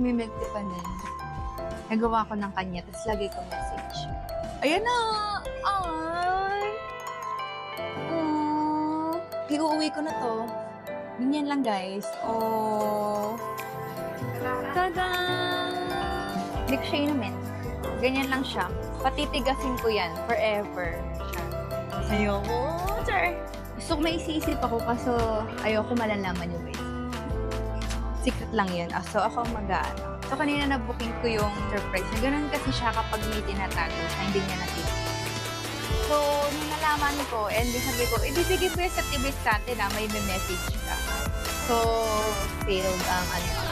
nagme-milk tea pa nun. Nagawa ko ng kanya, tapos lagay ko message. Ayan na! Ay! Oh, iuuwi ko na to. Ganyan lang, guys. Oh. Tada! Hindi ko siya inumin. Ganyan lang siya. Patitigasin ko yan forever. Ayoko. Char. Gusto ko may isip ako kaso ayoko malalaman yung guys. Secret lang yun. So, ako mag-ano. So, kanina na-booking ko yung surprise. Ganun kasi siya kapag may tinatago na hindi niya nakita. So, nung nalaman ko, and sabi ko, ibibigay ko yung sa TV natin na may message ka. So, failed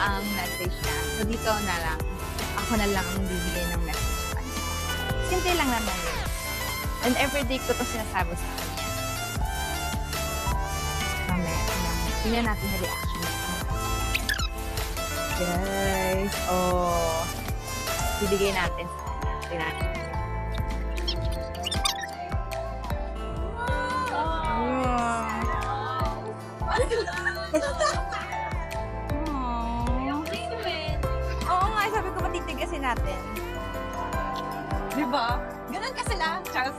ang message niya. So, dito na lang. Ako na lang ang bibigay ng message sa kanya. Simple lang naman yun. And everyday ko to sinasabi sa kanya. Mamaya, tingnan natin yung reaction niya. Guys, oh. Bibigay natin sa kanya. Tingnan natin. Oo nga, sabi ko matitigasin natin. Diba? Ganun ka sila, Charles.